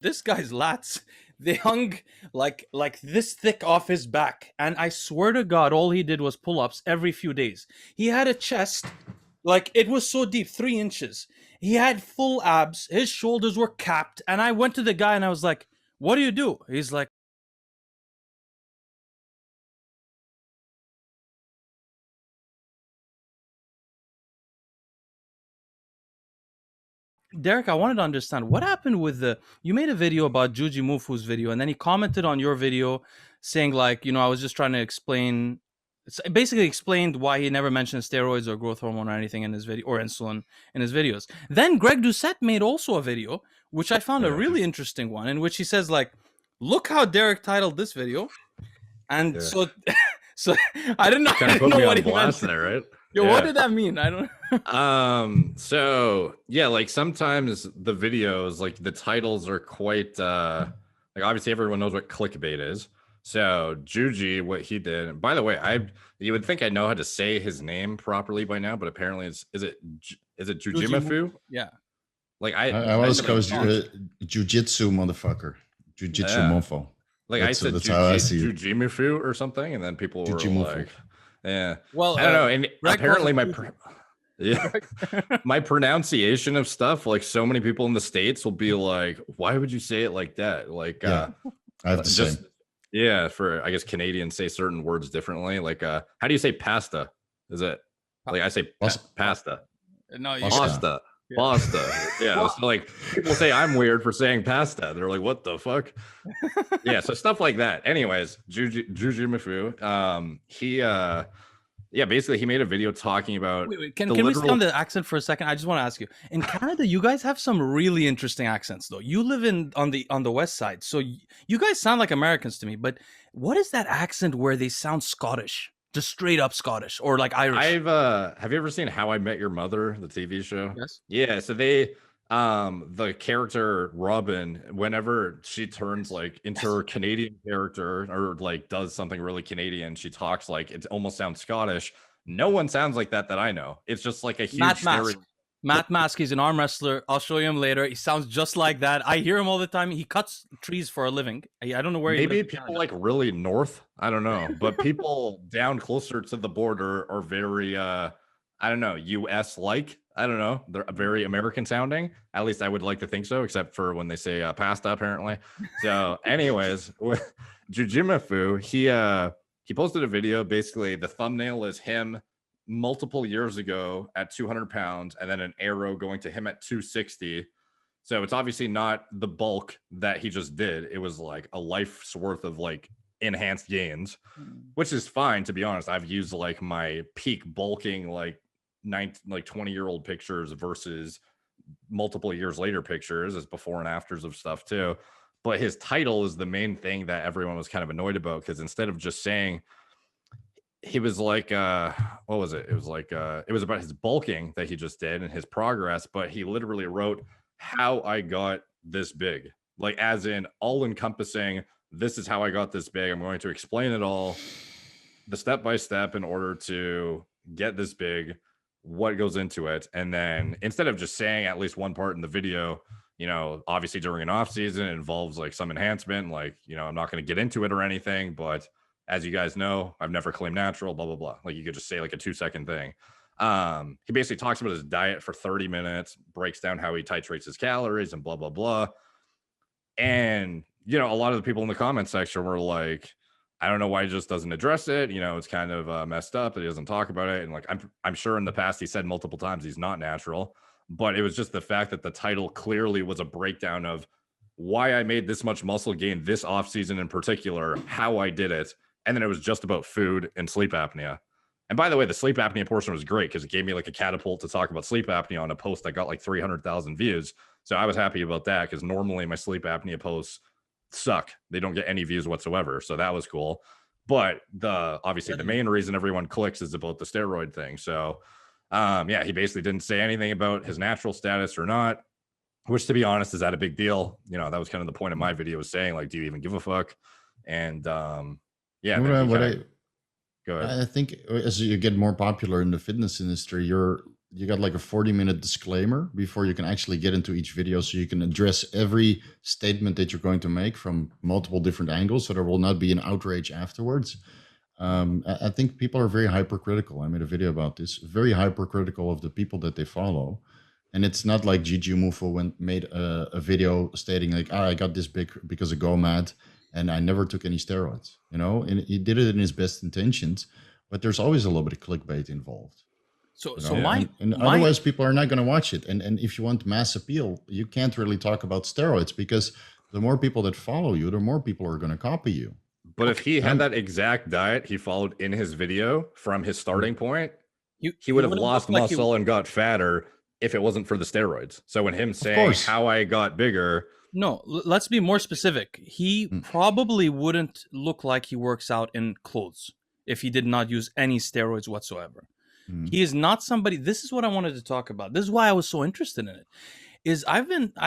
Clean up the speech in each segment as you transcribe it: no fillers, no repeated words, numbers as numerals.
This guy's lats, they hung like this thick off his back, and I swear to God, all he did was pull-ups every few days. He had a chest like it was so deep, 3 inches. He had full abs. His shoulders were capped, and I went to the guy and I was like, "What do you do?" He's like, Derek, I wanted to understand what happened with the. You made a video about Jujimufu's video, and then he commented on your video saying, like, I was just trying to explain. Basically explained why he never mentioned steroids or growth hormone or anything in his video or insulin in his videos. Then Greg Doucette made also a video, which I found a really interesting one, in which he says, like, look how Derek titled this video, and so I didn't know, Kind of put me on blast there, right? Yo, what did that mean? I don't. So yeah, like sometimes the videos, like the titles are quite like obviously everyone knows what clickbait is. So Juji, what he did. And by the way, you would think I know how to say his name properly by now, but apparently is it Jujimufu? Yeah. Like I always go jujitsu motherfucker, jujitsu mofo. Like I said, Jujimufu or something, and then people were like, "Yeah." Well, I don't know. And apparently, my pronunciation of stuff, like so many people in the States will be like, "Why would you say it like that?" Like, I have to say, for I guess Canadians say certain words differently. Like, how do you say pasta? Is it like I say pasta? No, pasta. Pasta. Yeah. So like people say I'm weird for saying pasta. They're like, what the fuck? Yeah. So stuff like that. Anyways, Jujimufu, he basically he made a video talking about. Wait, can we stay on the accent for a second? I just want to ask you. In Canada, you guys have some really interesting accents, though. You live on the west side, so you guys sound like Americans to me. But what is that accent where they sound Scottish? Just straight up Scottish or like Irish? Have you ever seen How I Met Your Mother, the TV show? Yes. Yeah. So they, the character Robin, whenever she turns like into her Canadian character or like does something really Canadian, she talks like it almost sounds Scottish. No one sounds like that I know. It's just like a huge Matt Mask, he's an arm wrestler. I'll show you him later. He sounds just like that. I hear him all the time. He cuts trees for a living. I don't know where. Maybe people like really north. I don't know, but people down closer to the border are very, I don't know, U.S. like. I don't know. They're very American sounding. At least I would like to think so, except for when they say pasta, apparently. So, anyways, with Jujimufu, he posted a video. Basically, the thumbnail is him multiple years ago at 200 pounds and then an arrow going to him at 260. So it's obviously not the bulk that he just did. It was like a life's worth of like enhanced gains, which is fine. To be honest, I've used like my peak bulking, like 20-year-old pictures versus multiple years later pictures as before and afters of stuff too. But his title is the main thing that everyone was kind of annoyed about, because instead of just saying, he was like, what was it? It was like, it was about his bulking that he just did and his progress, but he literally wrote how I got this big, like as in all encompassing. This is how I got this big. I'm going to explain it all, the step by step in order to get this big, what goes into it. And then instead of just saying at least one part in the video, obviously during an off season, it involves like some enhancement, like, I'm not going to get into it or anything, but as you guys know, I've never claimed natural, blah, blah, blah. Like you could just say like a 2-second thing. He basically talks about his diet for 30 minutes, breaks down how he titrates his calories and blah, blah, blah. And, a lot of the people in the comment section were like, I don't know why he just doesn't address it. It's kind of messed up that he doesn't talk about it. And like, I'm sure in the past he said multiple times he's not natural, but it was just the fact that the title clearly was a breakdown of why I made this much muscle gain this off season in particular, how I did it. And then it was just about food and sleep apnea. And by the way, the sleep apnea portion was great because it gave me like a catapult to talk about sleep apnea on a post that got like 300,000 views. So I was happy about that, because normally my sleep apnea posts suck. They don't get any views whatsoever. So that was cool. But obviously the main reason everyone clicks is about the steroid thing. So he basically didn't say anything about his natural status or not, which, to be honest, is that a big deal? That was kind of the point of my video, was saying like, do you even give a fuck? And go ahead. I think as you get more popular in the fitness industry, you're you got like a 40-minute disclaimer before you can actually get into each video, so you can address every statement that you're going to make from multiple different angles, so there will not be an outrage afterwards. I think people are very hypercritical. I made a video about this, very hypercritical of the people that they follow. And it's not like Jujimufu made a video stating like, I got this big because of GoMad and I never took any steroids, you know, and he did it in his best intentions, but there's always a little bit of clickbait involved. So You so know, and otherwise people are not going to watch it. And if you want mass appeal, you can't really talk about steroids, because the more people that follow you, the more people are going to copy you. But if he had that exact diet he followed in his video from his starting point, he would have lost muscle and got fatter if it wasn't for the steroids. So when him saying how I got bigger. No, let's be more specific. He probably wouldn't look like he works out in clothes if he did not use any steroids whatsoever. He is not somebody. This is what I wanted to talk about. This is why I was so interested in it. I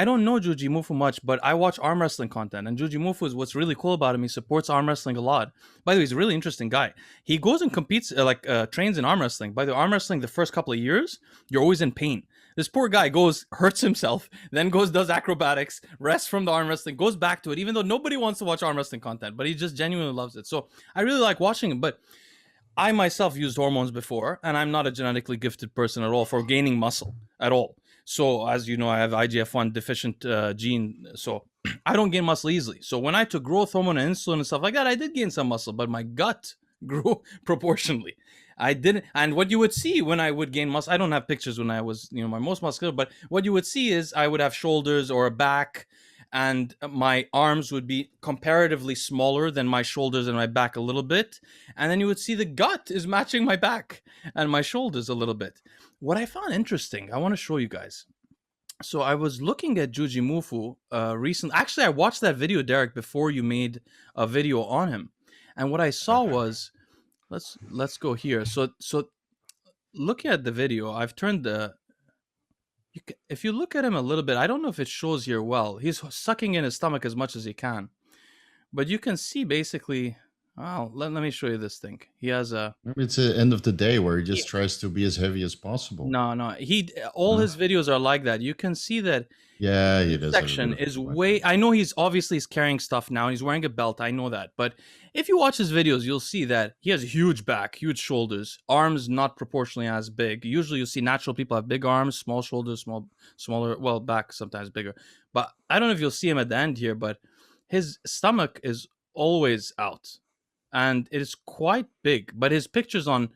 don't know Jujimufu much, but I watch arm wrestling content, and Jujimufu is what's really cool about him. He supports arm wrestling a lot. By the way, he's a really interesting guy. He goes and competes, trains in arm wrestling. By the way, arm wrestling, the first couple of years, you're always in pain. This poor guy hurts himself, then does acrobatics, rests from the arm wrestling, goes back to it, even though nobody wants to watch arm wrestling content, but he just genuinely loves it. So I really like watching him, but I myself used hormones before, and I'm not a genetically gifted person at all for gaining muscle at all. So as you know, I have IGF-1 deficient gene, so I don't gain muscle easily. So when I took growth hormone and insulin and stuff like that, I did gain some muscle, but my gut grew proportionally. I didn't, and what you would see when I would gain muscle, I don't have pictures when I was, my most muscular, but what you would see is I would have shoulders or a back, and my arms would be comparatively smaller than my shoulders and my back a little bit. And then you would see the gut is matching my back and my shoulders a little bit. What I found interesting, I want to show you guys. So I was looking at Jujimufu recently. Actually, I watched that video, Derek, before you made a video on him. And what I saw was, let's go here. So look at the video. I've turned if you look at him a little bit, I don't know if it shows here well. He's sucking in his stomach as much as he can. But you can see basically, let me show you this thing. He has maybe it's the end of the day where he just tries to be as heavy as possible. No. All his videos are like that. You can see that he does. Section is way. I know he's carrying stuff now and he's wearing a belt. I know that. But if you watch his videos, you'll see that he has a huge back, huge shoulders, arms not proportionally as big. Usually you'll see natural people have big arms, small shoulders, smaller, well, back sometimes bigger. But I don't know if you'll see him at the end here, but his stomach is always out and it is quite big. But his pictures on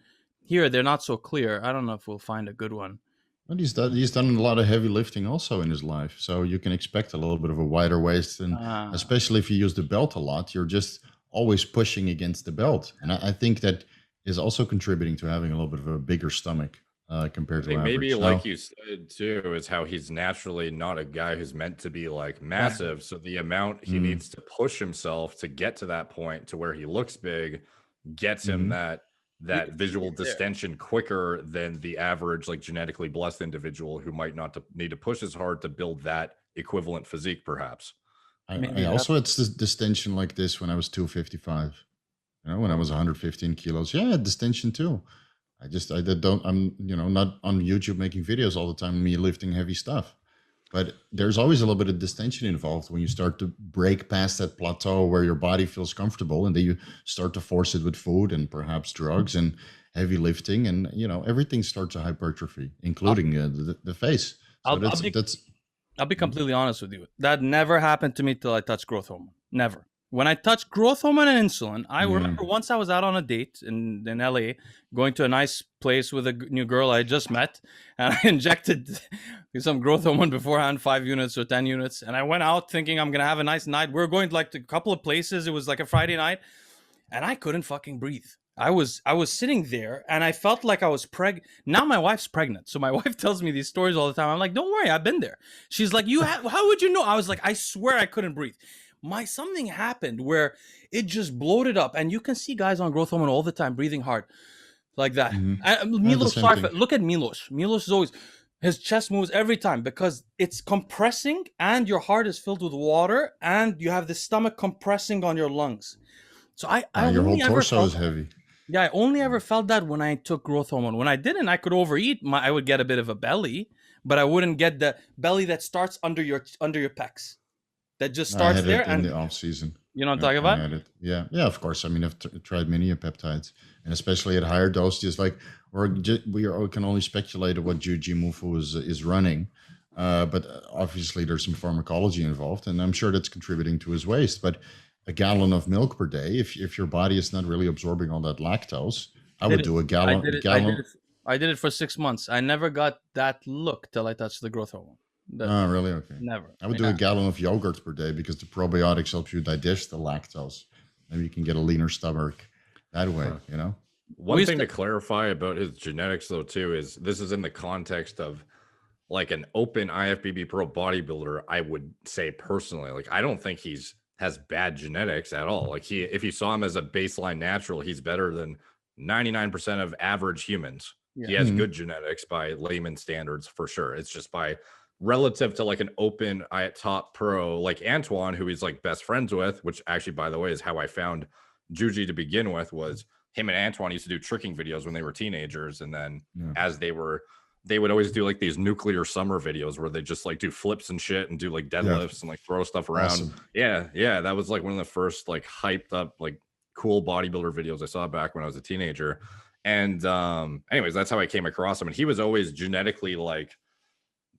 here, they're not so clear. I don't know if we'll find a good one. But he's done a lot of heavy lifting also in his life, so you can expect a little bit of a wider waist, and especially if you use the belt a lot, you're just always pushing against the belt, and I think that is also contributing to having a little bit of a bigger stomach compared to average. Maybe like you said too, is how he's naturally not a guy who's meant to be like massive, so the amount he needs to push himself to get to that point to where he looks big gets him that visual distension quicker than the average, like genetically blessed individual who might not need to push as hard to build that equivalent physique, perhaps. I also had distension like this when I was 255. When I was 115 kilos. Yeah, I had distension too. I'm not on YouTube making videos all the time, me lifting heavy stuff. But there's always a little bit of distension involved when you start to break past that plateau where your body feels comfortable, and then you start to force it with food and perhaps drugs and heavy lifting, and everything starts to hypertrophy, including the face. So I'll be completely honest with you. That never happened to me till I touched growth hormone. Never. When I touched growth hormone and insulin, I remember once I was out on a date in LA, going to a nice place with a new girl I just met, and I injected some growth hormone beforehand, 5 units or 10 units, and I went out thinking I'm going to have a nice night. We're going to a couple of places. It was like a Friday night, and I couldn't fucking breathe. I was sitting there, and I felt like I was pregnant. Now my wife's pregnant, so my wife tells me these stories all the time. I'm like, don't worry, I've been there. She's like, how would you know? I was like, I swear I couldn't breathe. Something happened where it just bloated up, and you can see guys on growth hormone all the time breathing hard like that. Look at Milos. Milos is always, his chest moves every time because it's compressing, and your heart is filled with water, and you have the stomach compressing on your lungs. So your whole torso is heavy. Yeah, I only ever felt that when I took growth hormone. When I didn't, I could overeat. I would get a bit of a belly, but I wouldn't get the belly that starts under your pecs. That just I starts had there, it in and the off season. you know what I'm Yeah, talking I about? had it. Yeah, yeah. Of course. I mean, I've tried many peptides, and especially at higher doses. Like we can only speculate on what Jujimufu is running, but obviously there's some pharmacology involved, and I'm sure that's contributing to his waste. But a gallon of milk per day, if your body is not really absorbing all that lactose, I would Did it? do a I gallon did it. I did gallon. it. I did it for 6 months. I never got that look till I touched the growth hormone. Oh, really? Okay. Never. I would do a Yeah. gallon of yogurt per day because the probiotics help you digest the lactose. Maybe you can get a leaner stomach that way, Huh. you know? One used thing to- to clarify about his genetics, though, too, is this is in the context of like an open IFBB pro bodybuilder. I would say personally, like I don't think has bad genetics at all. Like if you saw him as a baseline natural, he's better than 99% of average humans. Yeah. He has Mhm. good genetics by layman standards for sure. It's just by relative to like an open top pro like Antoine, who he's like best friends with, which actually, by the way, is how I found Juji to begin with. Was him and Antoine used to do tricking videos when they were teenagers, and then Yeah. as they would always do like these nuclear summer videos where they just like do flips and shit and do like deadlifts and like throw stuff around. Awesome. Yeah, that was like one of the first like hyped up like cool bodybuilder videos I saw back when I was a teenager. And anyways, that's how I came across him. And he was always genetically like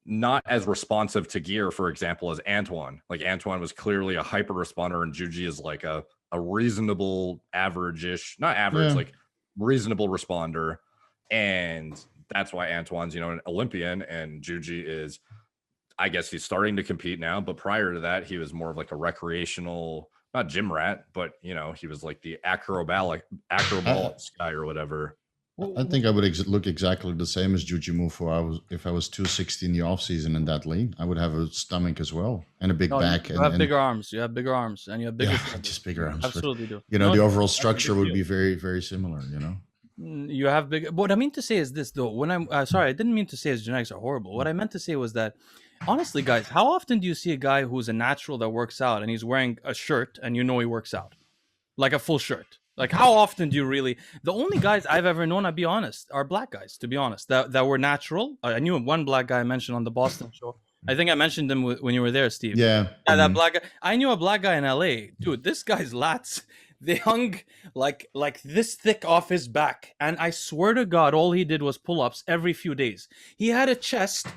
not as responsive to gear, for example, as Antoine. Like Antoine was clearly a hyper responder, and Juji is like a reasonable average-ish, not average, Yeah. like reasonable responder. And that's why Antoine's, an Olympian, and Juji is, I guess he's starting to compete now, but prior to that, he was more of like a recreational, not gym rat, but he was like the acrobatic guy or whatever. I think I would look exactly the same as Jujimufu. If I was 260 in the off season and that lean, I would have a stomach as well and a big No, back. you have bigger arms. You have bigger arms, and you have bigger. Yeah, shoulders. just bigger arms. Absolutely do. But, No, the overall that's a big structure would deal. be very, very similar. You have big. What I mean to say is this, though. When I'm sorry, I didn't mean to say his genetics are horrible. What I meant to say was that, honestly, guys, how often do you see a guy who's a natural that works out and he's wearing a shirt and he works out, like a full shirt? Like, how often do you really? The only guys I've ever known, I'll be honest, are black guys. To be honest, that were natural. I knew one black guy I mentioned on the Boston show. I think I mentioned him when you were there, Steve. Yeah. Yeah, that black guy. I knew a black guy in LA. Dude, this guy's lats, they hung like this thick off his back. And I swear to God, all he did was pull-ups every few days. He had a chest,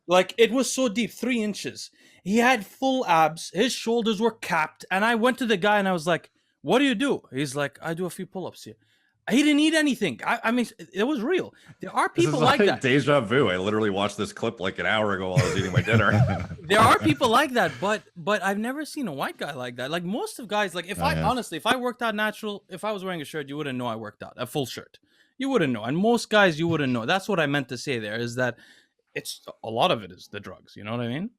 like it was so deep, 3 inches. He had full abs. His shoulders were capped. And I went to the guy and I was like, what do you do? He's like, I do a few pull-ups here. He didn't eat anything. I mean, it was real. There are This people is like that. Deja vu. I literally watched this clip like an hour ago while I was eating my dinner. There are people like that, but I've never seen a white guy like that. Like most of guys, like if honestly, if I worked out natural, if I was wearing a shirt, you wouldn't know I worked out, a full shirt. You wouldn't know. And most guys, you wouldn't know. That's what I meant to say there, is that it's a lot of it is the drugs. You know what I mean?